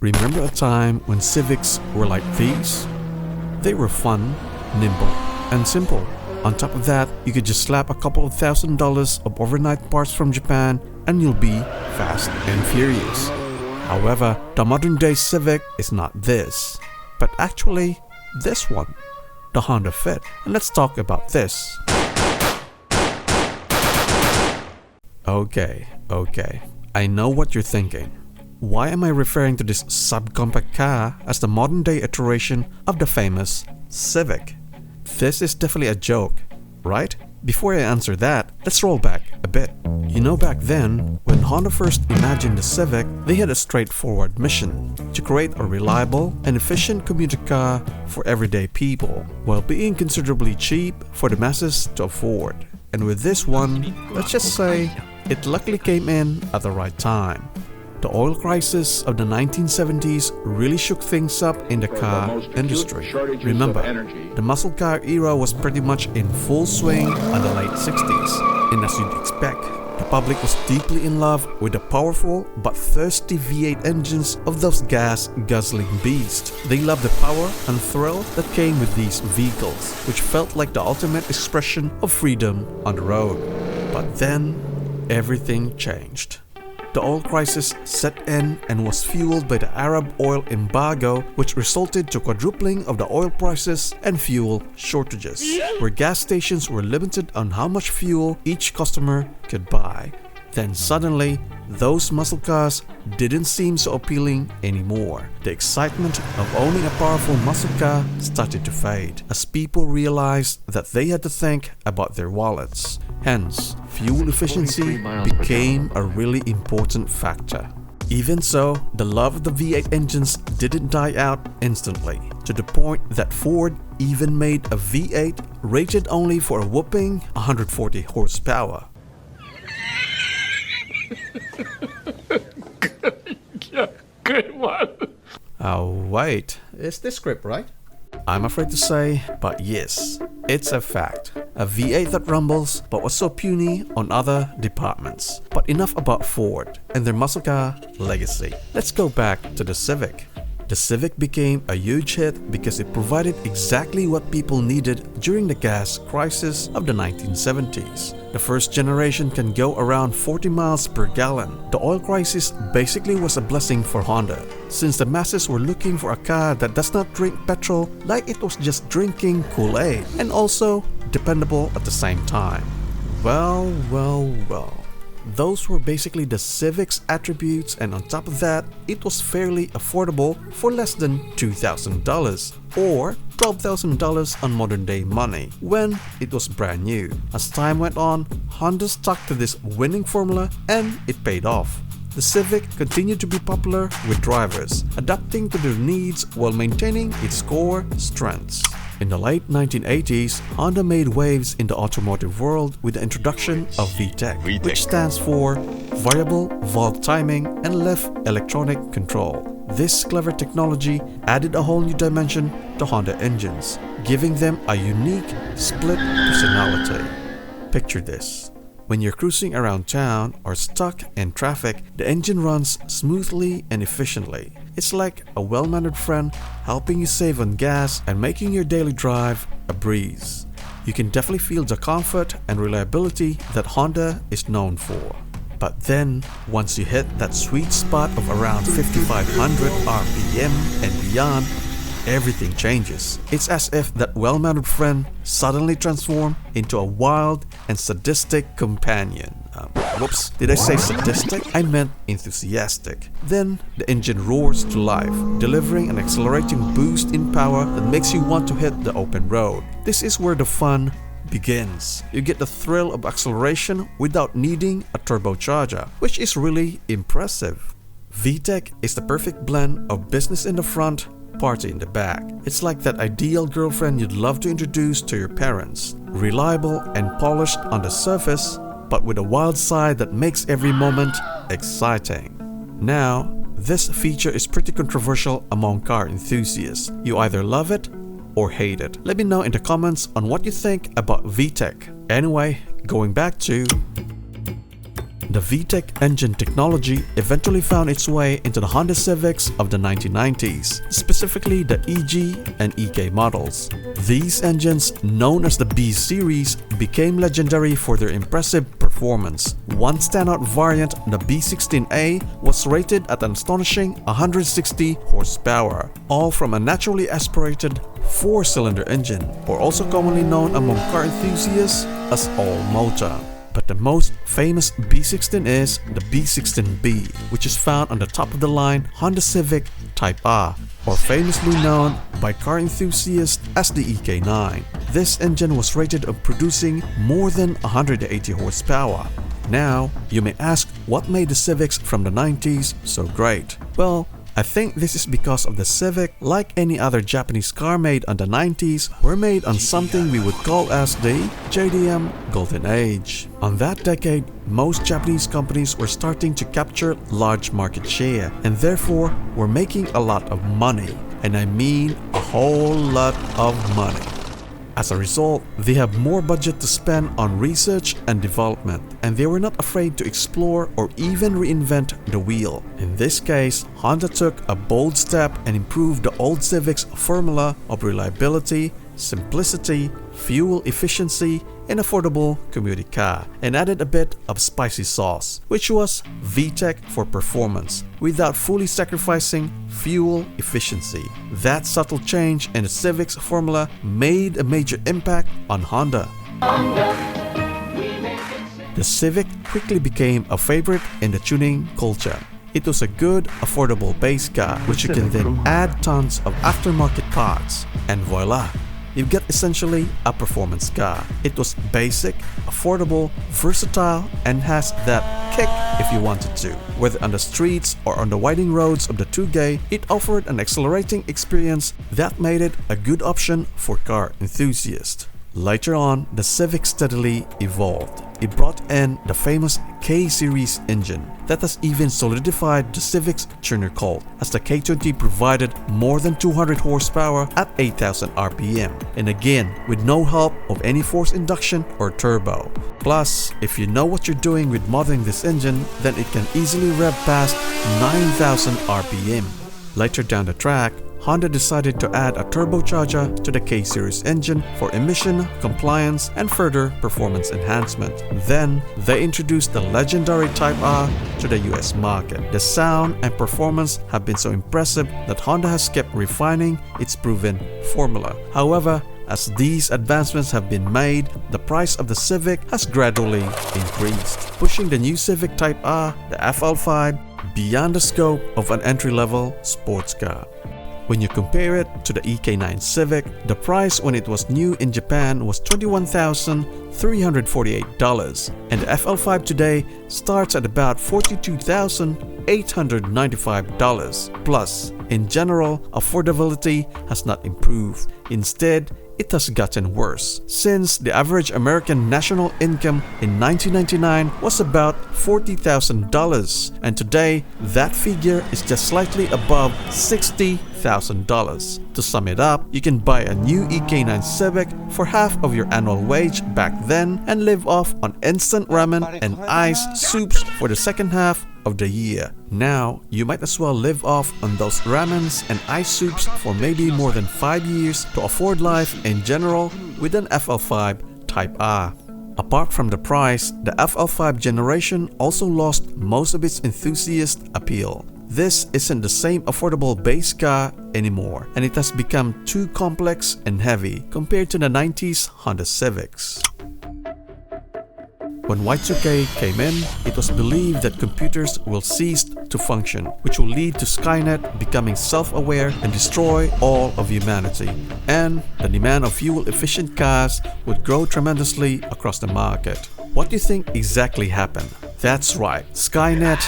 Remember a time when Civics were like these? They were fun, nimble, and simple. On top of that, you could just slap a couple of $1,000s of overnight parts from Japan and you'll be fast and furious. However, the modern day Civic is not this, but actually this one, the Honda Fit. And let's talk about this. Okay, I know what you're thinking. Why am I referring to this subcompact car as the modern day iteration of the famous Civic? This is definitely a joke, right? Before I answer that, let's roll back a bit. You know, back then, when Honda first imagined the Civic, they had a straightforward mission to create a reliable and efficient commuter car for everyday people, while being considerably cheap for the masses to afford. And with this one, let's just say, it luckily came in at the right time. The oil crisis of the 1970s really shook things up in the car industry. Remember, the muscle car era was pretty much in full swing in the late 60s. And as you'd expect, the public was deeply in love with the powerful but thirsty V8 engines of those gas-guzzling beasts. They loved the power and thrill that came with these vehicles, which felt like the ultimate expression of freedom on the road. But then, everything changed. The oil crisis set in and was fueled by the Arab oil embargo, which resulted to quadrupling of the oil prices and fuel shortages, where gas stations were limited on how much fuel each customer could buy. Then suddenly, those muscle cars didn't seem so appealing anymore. The excitement of owning a powerful muscle car started to fade, as people realized that they had to think about their wallets. Hence, fuel efficiency became a really important factor. Even so, the love of the V8 engines didn't die out instantly, to the point that Ford even made a V8 rated only for a whopping 140 horsepower. Good one. Oh wait, is this script right? I'm afraid to say, but yes, it's a fact. A V8 that rumbles but was so puny on other departments. But enough about Ford and their muscle car legacy. Let's go back to the Civic. The Civic became a huge hit because it provided exactly what people needed during the gas crisis of the 1970s. The first generation can go around 40 miles per gallon. The oil crisis basically was a blessing for Honda, since the masses were looking for a car that does not drink petrol like it was just drinking Kool-Aid, and also dependable at the same time. Well. Those were basically the Civic's attributes, and on top of that, it was fairly affordable for less than $2,000 or $12,000 on modern day money when it was brand new. As time went on, Honda stuck to this winning formula and it paid off. The Civic continued to be popular with drivers, adapting to their needs while maintaining its core strengths. In the late 1980s, Honda made waves in the automotive world with the introduction of VTEC, which stands for Variable Valve Timing and Lift Electronic Control. This clever technology added a whole new dimension to Honda engines, giving them a unique split personality. Picture this. When you're cruising around town or stuck in traffic, the engine runs smoothly and efficiently. It's like a well-mannered friend helping you save on gas and making your daily drive a breeze. You can definitely feel the comfort and reliability that Honda is known for. But then, once you hit that sweet spot of around 5,500 RPM and beyond, everything changes. It's as if that well-mannered friend suddenly transformed into a wild and sadistic companion. Whoops, did I say sadistic? I meant enthusiastic. Then, the engine roars to life, delivering an accelerating boost in power that makes you want to hit the open road. This is where the fun begins. You get the thrill of acceleration without needing a turbocharger, which is really impressive. VTEC is the perfect blend of business in the front, party in the back. It's like that ideal girlfriend you'd love to introduce to your parents. Reliable and polished on the surface, but with a wild side that makes every moment exciting. Now, this feature is pretty controversial among car enthusiasts. You either love it or hate it. Let me know in the comments on what you think about VTEC. Anyway, going back to The VTEC engine technology eventually found its way into the Honda Civics of the 1990s, specifically the EG and EK models. These engines, known as the B series, became legendary for their impressive performance. One standout variant, the B16A, was rated at an astonishing 160 horsepower, all from a naturally aspirated 4-cylinder engine, or also commonly known among car enthusiasts as all-motor. But the most famous B16 is the B16B, which is found on the top of the line Honda Civic Type R, or famously known by car enthusiasts as the EK9. This engine was rated of producing more than 180 horsepower. Now, you may ask what made the Civics from the 90s so great? Well, I think this is because of the Civic, like any other Japanese car made on the 90s, were made on something we would call as the JDM Golden Age. On that decade, most Japanese companies were starting to capture large market share and therefore were making a lot of money. And I mean a whole lot of money. As a result, they have more budget to spend on research and development, and they were not afraid to explore or even reinvent the wheel. In this case, Honda took a bold step and improved the old Civic's formula of reliability, simplicity, fuel efficiency, and affordable commuting car, and added a bit of spicy sauce, which was VTEC for performance, without fully sacrificing fuel efficiency. That subtle change in the Civic's formula made a major impact on Honda. The Civic quickly became a favorite in the tuning culture. It was a good, affordable base car which you can then add tons of aftermarket parts, and voila! You get essentially a performance car. It was basic, affordable, versatile, and has that kick if you wanted to. Whether on the streets or on the winding roads of the Touge, it offered an exhilarating experience that made it a good option for car enthusiasts. Later on, the Civic steadily evolved. It brought in the famous K-series engine that has even solidified the Civic's tuner cult, as the K20 provided more than 200 horsepower at 8,000 RPM, and again with no help of any forced induction or turbo. Plus, if you know what you're doing with modding this engine, then it can easily rev past 9,000 RPM. Later down the track, Honda decided to add a turbocharger to the K-series engine for emission, compliance, and further performance enhancement. Then, they introduced the legendary Type R to the US market. The sound and performance have been so impressive that Honda has kept refining its proven formula. However, as these advancements have been made, the price of the Civic has gradually increased, pushing the new Civic Type R, the FL5, beyond the scope of an entry-level sports car. When you compare it to the EK9 Civic, the price when it was new in Japan was $21,348, and the FL5 today starts at about $42,895. Plus, in general, affordability has not improved. Instead, it has gotten worse, since the average American national income in 1999 was about $40,000, and today that figure is just slightly above $60,000. To sum it up, you can buy a new EK9 Civic for half of your annual wage back then and live off on instant ramen and ice soups for the second half of the year. Now, you might as well live off on those ramens and ice soups for maybe more than 5 years to afford life in general with an FL5 Type R. Apart from the price, the FL5 generation also lost most of its enthusiast appeal. This isn't the same affordable base car anymore, and it has become too complex and heavy compared to the 90s Honda Civics. When Y2K came in, it was believed that computers will cease to function, which will lead to Skynet becoming self-aware and destroy all of humanity. And the demand of fuel-efficient cars would grow tremendously across the market. What do you think exactly happened? That's right, Skynet,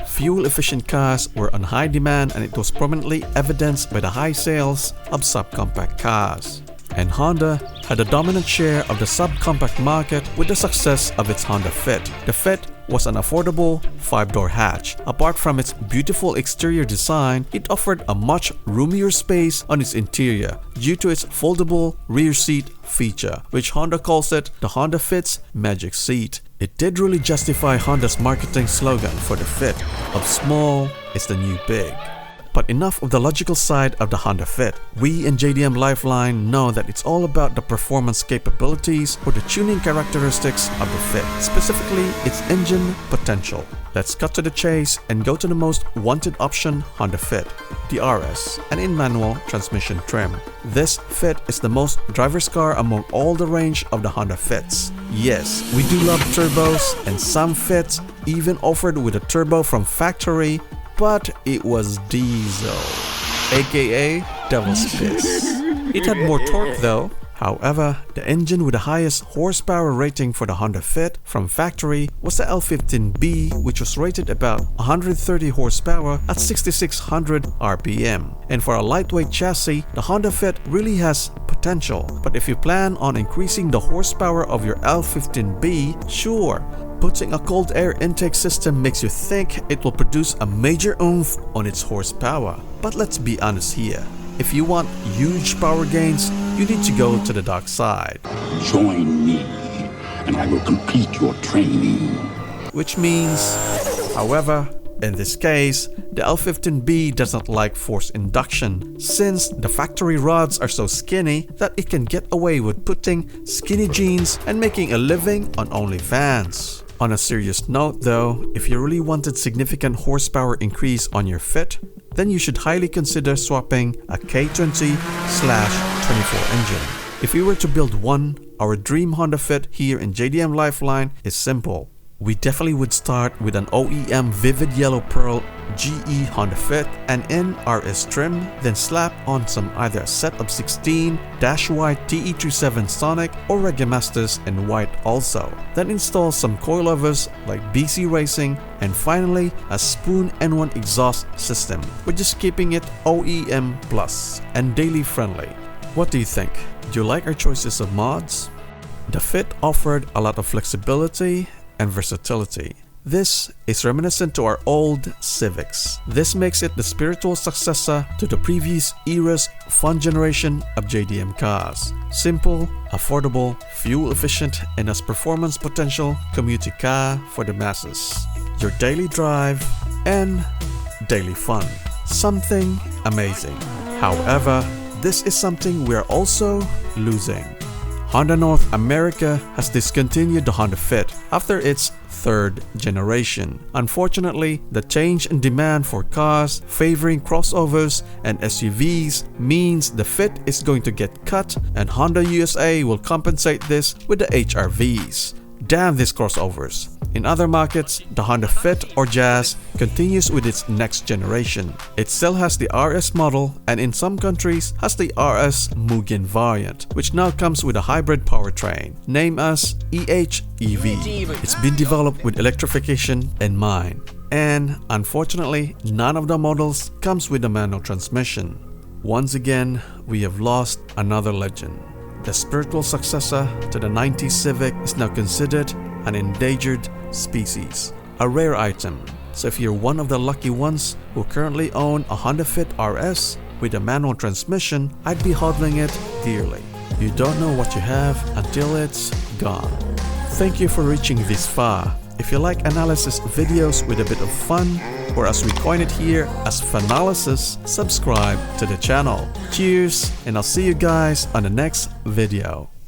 fuel-efficient cars were on high demand, and it was prominently evidenced by the high sales of subcompact cars. And Honda had a dominant share of the subcompact market with the success of its Honda Fit. The Fit was an affordable 5-door hatch. Apart from its beautiful exterior design, it offered a much roomier space on its interior due to its foldable rear seat feature, which Honda calls it the Honda Fit's Magic Seat. It did really justify Honda's marketing slogan for the Fit of small is the new big. But enough of the logical side of the Honda Fit. We in JDM Lifeline know that it's all about the performance capabilities or the tuning characteristics of the Fit, specifically its engine potential. Let's cut to the chase and go to the most wanted option, Honda Fit, the RS, and in manual transmission trim. This Fit is the most driver's car among all the range of the Honda Fits. Yes, we do love turbos, and some Fits even offered with a turbo from factory, but it was diesel, aka Devil's Piss. It had more torque though. However, the engine with the highest horsepower rating for the Honda Fit from factory was the L15B, which was rated about 130 horsepower at 6600 RPM. And for a lightweight chassis, the Honda Fit really has potential. But if you plan on increasing the horsepower of your L15B, sure, putting a cold air intake system makes you think it will produce a major oomph on its horsepower. But let's be honest here. If you want huge power gains, you need to go to the dark side. Join me, and I will complete your training. Which means, however, in this case, the L15B doesn't like forced induction, since the factory rods are so skinny that it can get away with putting skinny jeans and making a living on OnlyFans. On a serious note though, if you really wanted significant horsepower increase on your Fit, then you should highly consider swapping a K20/24 engine. If we were to build one, our dream Honda Fit here in JDM Lifeline is simple. We definitely would start with an OEM Vivid Yellow Pearl GE Honda Fit and in RS trim, then slap on some either a set of 16 dash white TE37 Sonic or Regamasters in white also. Then install some coilovers like BC Racing, and finally a Spoon N1 exhaust system. We're just keeping it OEM plus and daily friendly. What do you think? Do you like our choices of mods? The Fit offered a lot of flexibility and versatility. This is reminiscent to our old Civics. This makes it the spiritual successor to the previous era's fun generation of JDM cars. Simple, affordable, fuel efficient, and has performance potential commuting car for the masses. Your daily drive and daily fun. Something amazing. However, this is something we are also losing. Honda North America has discontinued the Honda Fit after its third generation. Unfortunately, the change in demand for cars favoring crossovers and SUVs means the Fit is going to get cut, and Honda USA will compensate this with the HRVs. Damn these crossovers. In other markets, the Honda Fit or Jazz continues with its next generation. It still has the RS model, and in some countries has the RS Mugen variant, which now comes with a hybrid powertrain, named as EH-EV. It's been developed with electrification in mind, and unfortunately, none of the models comes with a manual transmission. Once again, we have lost another legend. The spiritual successor to the 90s Civic is now considered an endangered species, a rare item. So if you're one of the lucky ones who currently own a Honda Fit RS with a manual transmission, I'd be hodling it dearly. You don't know what you have until it's gone. Thank you for reaching this far. If you like analysis videos with a bit of fun, or as we coin it here as Fanalysis, subscribe to the channel. Cheers, and I'll see you guys on the next video.